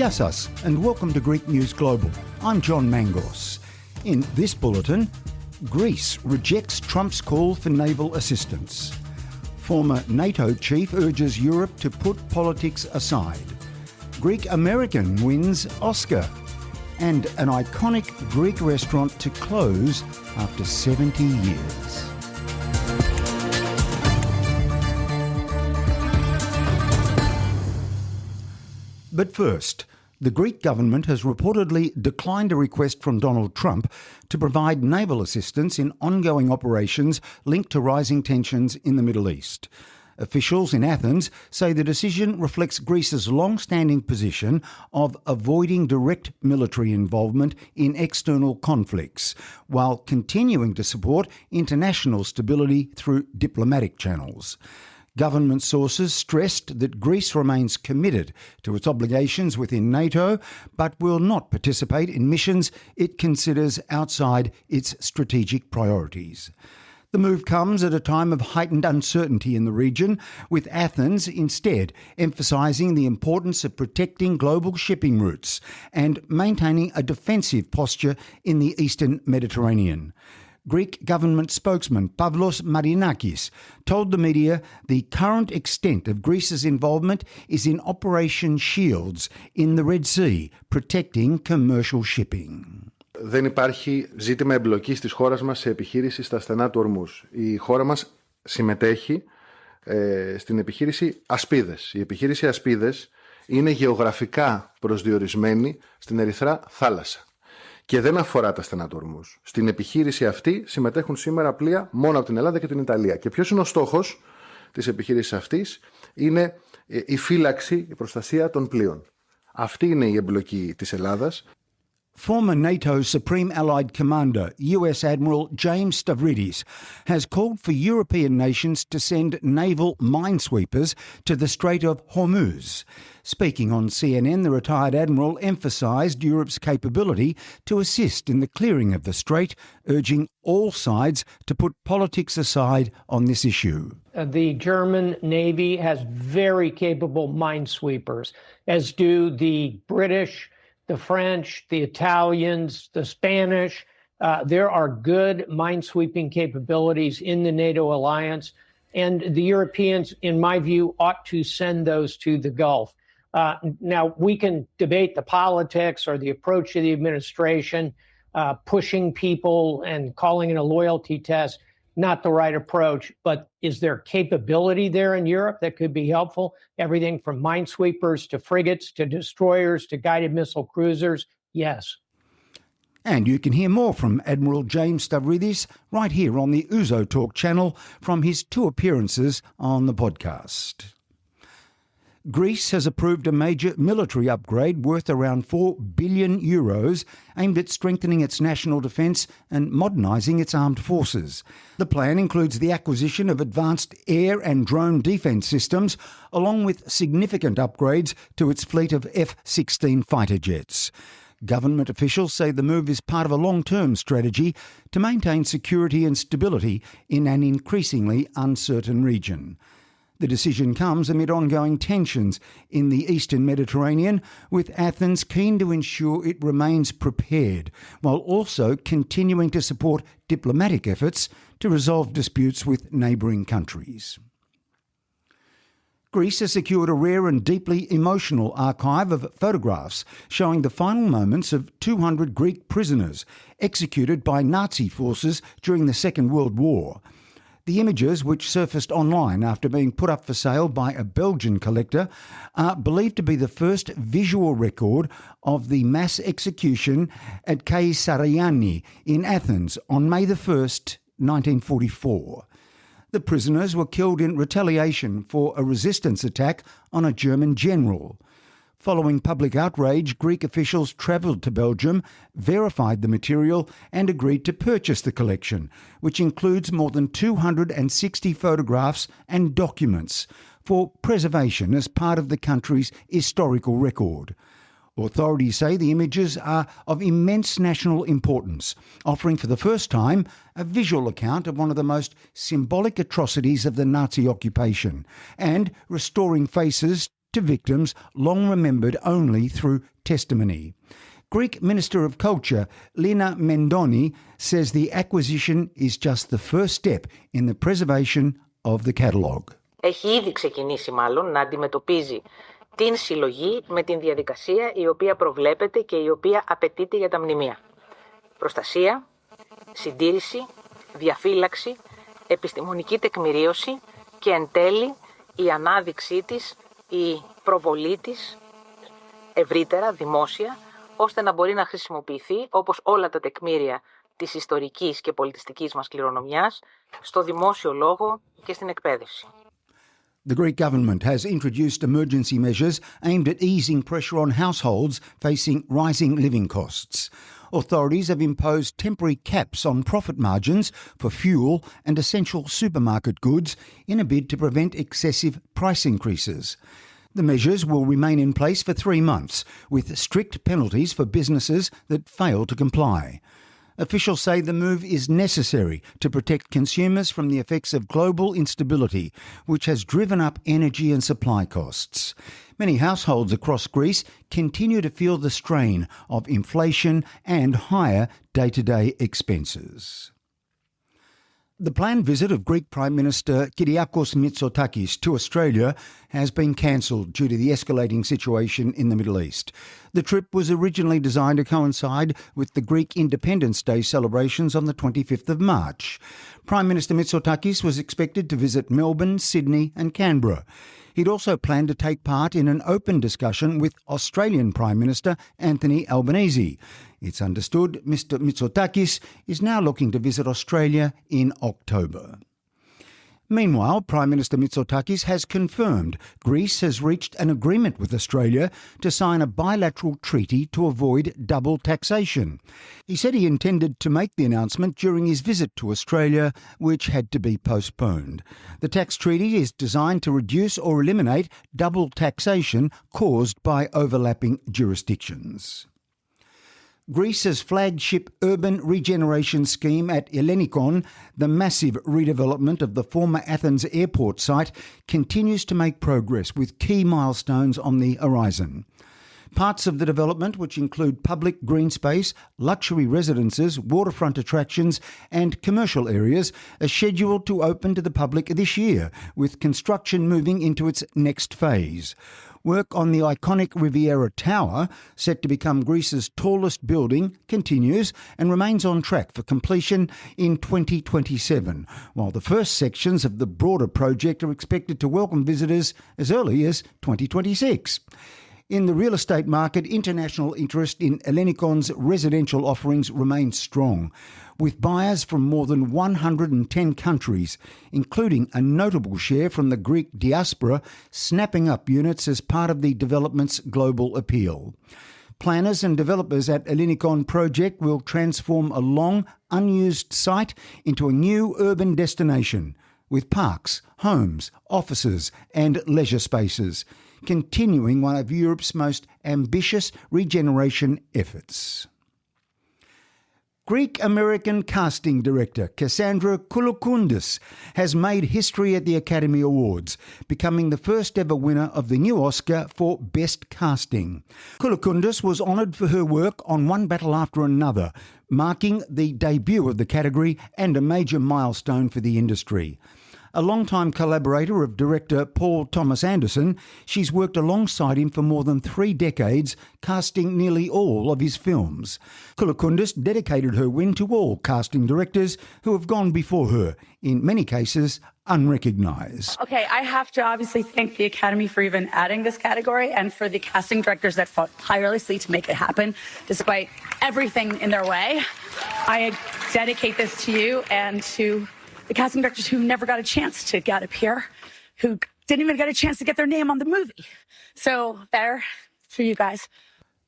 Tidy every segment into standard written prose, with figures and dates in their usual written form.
Yassas, and welcome to Greek News Global. I'm John Mangos. In this bulletin, Greece rejects Trump's call for naval assistance. Former NATO chief urges Europe to put politics aside. Greek-American wins Oscar. And an iconic Greek restaurant to close after 70 years. But first, the Greek government has reportedly declined a request from Donald Trump to provide naval assistance in ongoing operations linked to rising tensions in the Middle East. Officials in Athens say the decision reflects Greece's long-standing position of avoiding direct military involvement in external conflicts, while continuing to support international stability through diplomatic channels. Government sources stressed that Greece remains committed to its obligations within NATO, but will not participate in missions it considers outside its strategic priorities. The move comes at a time of heightened uncertainty in the region, with Athens instead emphasising the importance of protecting global shipping routes and maintaining a defensive posture in the eastern Mediterranean. Greek government spokesman Pavlos Marinakis told the media the current extent of Greece's involvement is in Operation Shields in the Red Sea, protecting commercial shipping. Δεν υπάρχει ζήτημα εμπλοκής της χώρας μας σε επιχείρηση στα στενά του ορμούς. Η χώρα μας συμμετέχει στην επιχείρηση Ασπίδες. Η επιχείρηση Ασπίδες είναι γεωγραφικά προσδιορισμένη στην Ερυθρά θάλασσα και δεν αφορά τα στενά του ορμούς. Στην επιχείρηση αυτή συμμετέχουν σήμερα πλοία μόνο από την Ελλάδα και την Ιταλία. Και ποιος είναι ο στόχος της επιχείρησης αυτής? Είναι η φύλαξη, η προστασία των πλοίων. Αυτή είναι η εμπλοκή της Ελλάδας. Former NATO Supreme Allied Commander, US Admiral James Stavridis, has called for European nations to send naval minesweepers to the Strait of Hormuz. Speaking on CNN, the retired admiral emphasised Europe's capability to assist in the clearing of the strait, urging all sides to put politics aside on this issue. The German Navy has very capable minesweepers, as do the British, the French, the Italians, the Spanish. There are good minesweeping capabilities in the NATO alliance, and the Europeans, in my view, ought to send those to the Gulf. Now, we can debate the politics or the approach of the administration, pushing people and calling it a loyalty test, not the right approach. But is there capability there in Europe that could be helpful? Everything from minesweepers to frigates to destroyers to guided missile cruisers? Yes. And you can hear more from Admiral James Stavridis right here on the Ouzo Talk channel from his 2 appearances on the podcast. Greece has approved a major military upgrade worth around €4 billion aimed at strengthening its national defence and modernising its armed forces. The plan includes the acquisition of advanced air and drone defence systems, along with significant upgrades to its fleet of F-16 fighter jets. Government officials say the move is part of a long-term strategy to maintain security and stability in an increasingly uncertain region. The decision comes amid ongoing tensions in the eastern Mediterranean, with Athens keen to ensure it remains prepared, while also continuing to support diplomatic efforts to resolve disputes with neighbouring countries. Greece has secured a rare and deeply emotional archive of photographs showing the final moments of 200 Greek prisoners executed by Nazi forces during the Second World War. The images, which surfaced online after being put up for sale by a Belgian collector, are believed to be the first visual record of the mass execution at Kaisariani in Athens on May 1st, 1944. The prisoners were killed in retaliation for a resistance attack on a German general. Following public outrage, Greek officials travelled to Belgium, verified the material and agreed to purchase the collection, which includes more than 260 photographs and documents for preservation as part of the country's historical record. Authorities say the images are of immense national importance, offering for the first time a visual account of one of the most symbolic atrocities of the Nazi occupation and restoring faces to victims long remembered only through testimony. Greek Minister of Culture, Lina Mendoni, says the acquisition is just the first step in the preservation of the catalogue. Έχει ήδη ξεκινήσει μάλλον να αντιμετωπίζει την συλλογή με την διαδικασία η οποία προβλέπεται και η οποία απαιτείται για τα μνημεία. Προστασία, συντήρηση, διαφύλαξη, επιστημονική τεκμηρίωση και εν τέλει η ανάδειξή της, η προβολή της ευρύτερα, δημόσια, ώστε να μπορεί να χρησιμοποιηθεί όπως όλα τα τεκμήρια της ιστορικής και πολιτιστικής μας κληρονομιάς στο δημόσιο λόγο και στην εκπαίδευση. The Greek government has introduced emergency measures aimed at easing pressure on households facing rising living costs. Authorities have imposed temporary caps on profit margins for fuel and essential supermarket goods in a bid to prevent excessive price increases. The measures will remain in place for 3 months, with strict penalties for businesses that fail to comply. Officials say the move is necessary to protect consumers from the effects of global instability, which has driven up energy and supply costs. Many households across Greece continue to feel the strain of inflation and higher day-to-day expenses. The planned visit of Greek Prime Minister Kyriakos Mitsotakis to Australia has been cancelled due to the escalating situation in the Middle East. The trip was originally designed to coincide with the Greek Independence Day celebrations on the 25th of March. Prime Minister Mitsotakis was expected to visit Melbourne, Sydney and Canberra. He'd also planned to take part in an open discussion with Australian Prime Minister Anthony Albanese. It's understood Mr Mitsotakis is now looking to visit Australia in October. Meanwhile, Prime Minister Mitsotakis has confirmed Greece has reached an agreement with Australia to sign a bilateral treaty to avoid double taxation. He said he intended to make the announcement during his visit to Australia, which had to be postponed. The tax treaty is designed to reduce or eliminate double taxation caused by overlapping jurisdictions. Greece's flagship urban regeneration scheme at Ellenikon, the massive redevelopment of the former Athens airport site, continues to make progress with key milestones on the horizon. Parts of the development, which include public green space, luxury residences, waterfront attractions and commercial areas, are scheduled to open to the public this year, with construction moving into its next phase. Work on the iconic Riviera Tower, set to become Greece's tallest building, continues and remains on track for completion in 2027, while the first sections of the broader project are expected to welcome visitors as early as 2026. In the real estate market, international interest in Ellenikon's residential offerings remains strong, with buyers from more than 110 countries, including a notable share from the Greek diaspora, snapping up units as part of the development's global appeal. Planners and developers at Ellenikon project will transform a long, unused site into a new urban destination, with parks, homes, offices and leisure spaces, continuing one of Europe's most ambitious regeneration efforts. Greek-American casting director Cassandra Kouloukounis has made history at the Academy Awards, becoming the first ever winner of the new Oscar for Best Casting. Kouloukounis was honoured for her work on One Battle After Another, marking the debut of the category and a major milestone for the industry. A long-time collaborator of director Paul Thomas Anderson, she's worked alongside him for more than 3 decades, casting nearly all of his films. Kouloukounis dedicated her win to all casting directors who have gone before her, in many cases unrecognised. Okay, I have to obviously thank the Academy for even adding this category and for the casting directors that fought tirelessly to make it happen, despite everything in their way. I dedicate this to you and to the casting directors who never got a chance to get up here, who didn't even get a chance to get their name on the movie. So there, for you guys.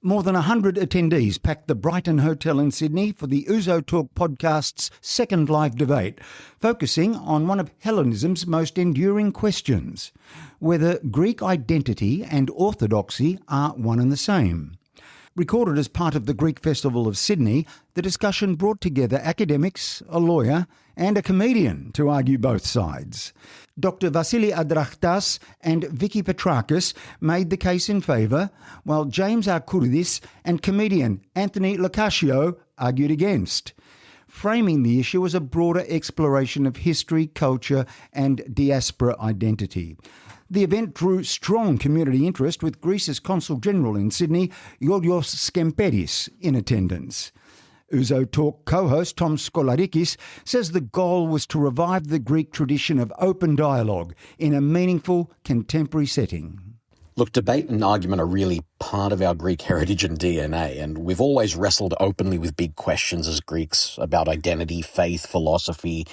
More than 100 attendees packed the Brighton Hotel in Sydney for the Ouzo Talk podcast's second live debate, focusing on one of Hellenism's most enduring questions, whether Greek identity and orthodoxy are one and the same. Recorded as part of the Greek Festival of Sydney, the discussion brought together academics, a lawyer and a comedian to argue both sides. Dr. Vasili Adrachtas and Vicky Petrakis made the case in favour, while James Arkoudis and comedian Anthony Locascio argued against, framing the issue as a broader exploration of history, culture and diaspora identity. The event drew strong community interest, with Greece's Consul-General in Sydney, Yolios Skemperis, in attendance. Ouzo Talk co-host Tom Skolarikis says the goal was to revive the Greek tradition of open dialogue in a meaningful contemporary setting. Look, debate and argument are really part of our Greek heritage and DNA, and we've always wrestled openly with big questions as Greeks about identity, faith, philosophy,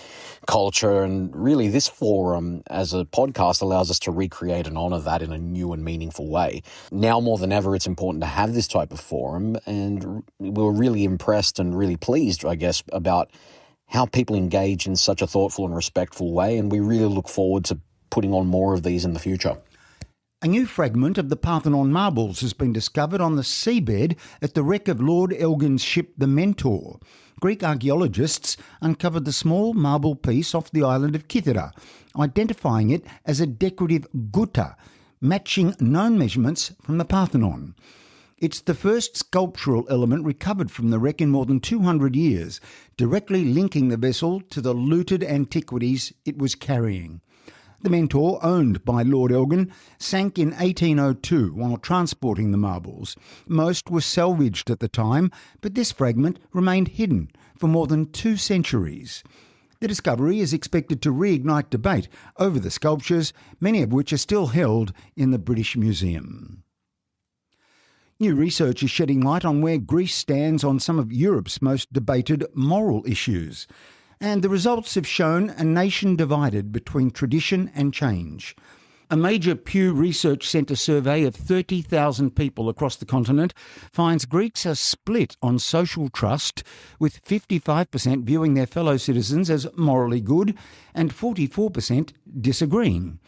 culture, and really this forum as a podcast allows us to recreate and honour that in a new and meaningful way. Now more than ever, it's important to have this type of forum, and we were really impressed and really pleased, I guess, about how people engage in such a thoughtful and respectful way, and we really look forward to putting on more of these in the future. A new fragment of the Parthenon marbles has been discovered on the seabed at the wreck of Lord Elgin's ship the Mentor. Greek archaeologists uncovered the small marble piece off the island of Kythera, identifying it as a decorative guta, matching known measurements from the Parthenon. It's the first sculptural element recovered from the wreck in more than 200 years, directly linking the vessel to the looted antiquities it was carrying. The Mentor, owned by Lord Elgin, sank in 1802 while transporting the marbles. Most were salvaged at the time, but this fragment remained hidden for more than 2 centuries. The discovery is expected to reignite debate over the sculptures, many of which are still held in the British Museum. New research is shedding light on where Greece stands on some of Europe's most debated moral issues. And the results have shown a nation divided between tradition and change. A major Pew Research Centre survey of 30,000 people across the continent finds Greeks are split on social trust, with 55% viewing their fellow citizens as morally good and 44% disagreeing.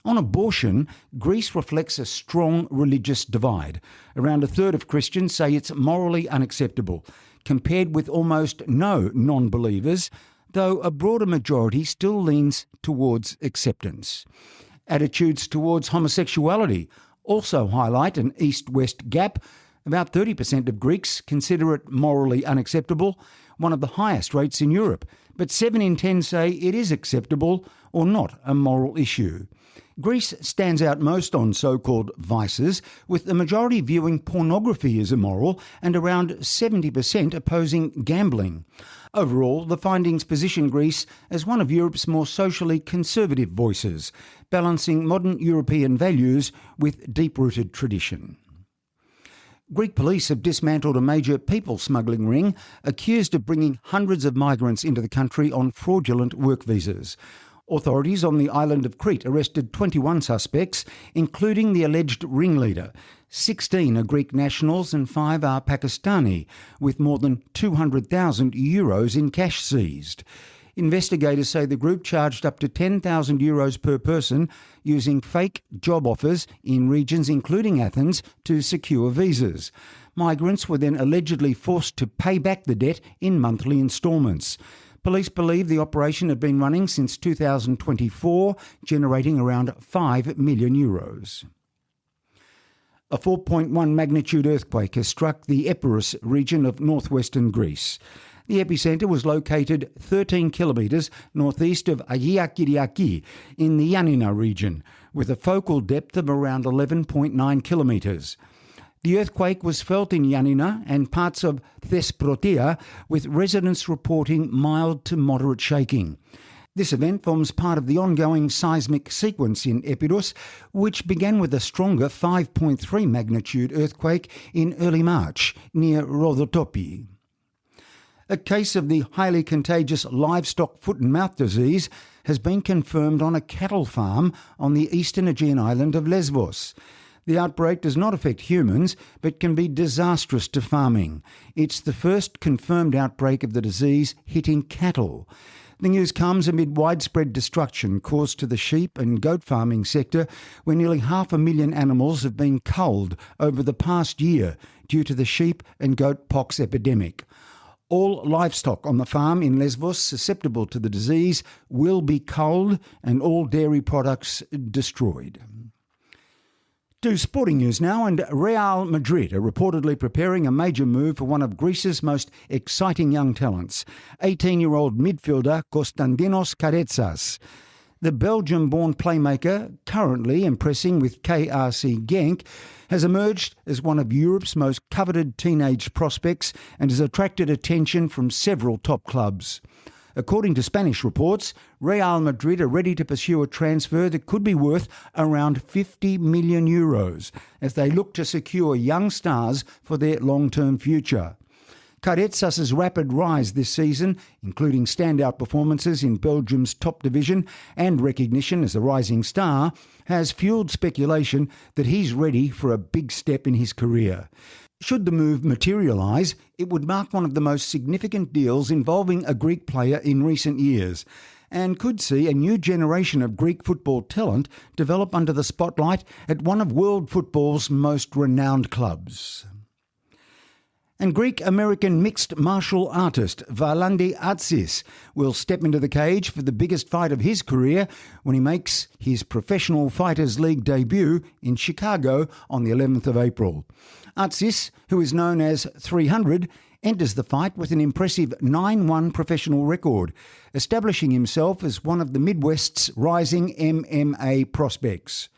On abortion, Greece reflects a strong religious divide. Around a third of Christians say it's morally unacceptable, compared with almost no non-believers, though a broader majority still leans towards acceptance. Attitudes towards homosexuality also highlight an east-west gap. About 30% of Greeks consider it morally unacceptable, one of the highest rates in Europe, but 7 in 10 say it is acceptable or not a moral issue. Greece stands out most on so-called vices, with the majority viewing pornography as immoral and around 70% opposing gambling. Overall, the findings position Greece as one of Europe's more socially conservative voices, balancing modern European values with deep-rooted tradition. Greek police have dismantled a major people smuggling ring accused of bringing hundreds of migrants into the country on fraudulent work visas. Authorities on the island of Crete arrested 21 suspects, including the alleged ringleader. 16 are Greek nationals and 5 are Pakistani, with more than 200,000 euros in cash seized. Investigators say the group charged up to 10,000 euros per person using fake job offers in regions including Athens to secure visas. Migrants were then allegedly forced to pay back the debt in monthly instalments. Police believe the operation had been running since 2024, generating around 5 million euros. A 4.1 magnitude earthquake has struck the Epirus region of northwestern Greece. The epicentre was located 13 kilometres northeast of Agia Kyriaki in the Ioannina region, with a focal depth of around 11.9 kilometres. The earthquake was felt in Ioannina and parts of Thesprotia, with residents reporting mild to moderate shaking. This event forms part of the ongoing seismic sequence in Epirus, which began with a stronger 5.3 magnitude earthquake in early March near Rhodotopi. A case of the highly contagious livestock foot and mouth disease has been confirmed on a cattle farm on the eastern Aegean island of Lesbos. The outbreak does not affect humans, but can be disastrous to farming. It's the first confirmed outbreak of the disease hitting cattle. The news comes amid widespread destruction caused to the sheep and goat farming sector, where nearly 500,000 animals have been culled over the past year due to the sheep and goat pox epidemic. All livestock on the farm in Lesbos susceptible to the disease will be culled and all dairy products destroyed. To sporting news now, and Real Madrid are reportedly preparing a major move for one of Greece's most exciting young talents, 18-year-old midfielder Konstantinos Karetsas. The Belgium-born playmaker, currently impressing with KRC Genk, has emerged as one of Europe's most coveted teenage prospects and has attracted attention from several top clubs. According to Spanish reports, Real Madrid are ready to pursue a transfer that could be worth around €50 million as they look to secure young stars for their long-term future. Karetsas' rapid rise this season, including standout performances in Belgium's top division and recognition as a rising star, has fueled speculation that he's ready for a big step in his career. Should the move materialise, it would mark one of the most significant deals involving a Greek player in recent years, and could see a new generation of Greek football talent develop under the spotlight at one of world football's most renowned clubs. And Greek-American mixed martial artist Valandi Atsis will step into the cage for the biggest fight of his career when he makes his Professional Fighters League debut in Chicago on the 11th of April. Atsis, who is known as 300, enters the fight with an impressive 9-1 professional record, establishing himself as one of the Midwest's rising MMA prospects.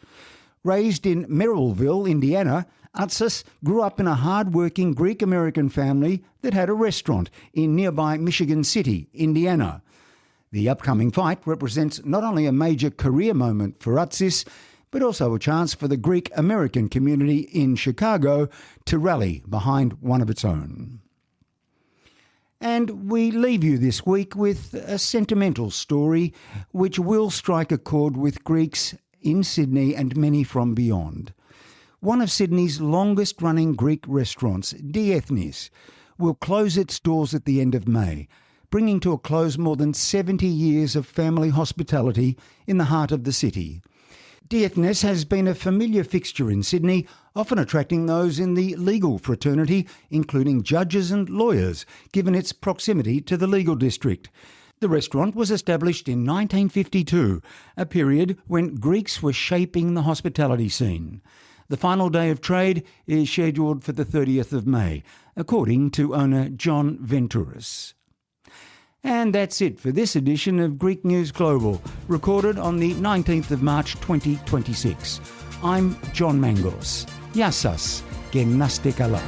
Raised in Merrillville, Indiana, Atsis grew up in a hard-working Greek-American family that had a restaurant in nearby Michigan City, Indiana. The upcoming fight represents not only a major career moment for Atsis, but also a chance for the Greek-American community in Chicago to rally behind one of its own. And we leave you this week with a sentimental story which will strike a chord with Greeks in Sydney and many from beyond. One of Sydney's longest-running Greek restaurants, Diethnis, will close its doors at the end of May, bringing to a close more than 70 years of family hospitality in the heart of the city. Diethnis has been a familiar fixture in Sydney, often attracting those in the legal fraternity, including judges and lawyers, given its proximity to the legal district. The restaurant was established in 1952, a period when Greeks were shaping the hospitality scene. The final day of trade is scheduled for the 30th of May, according to owner John Ventouris. And that's it for this edition of Greek News Global, recorded on the 19th of March 2026. I'm John Mangos. Gya σας και να είστε καλά.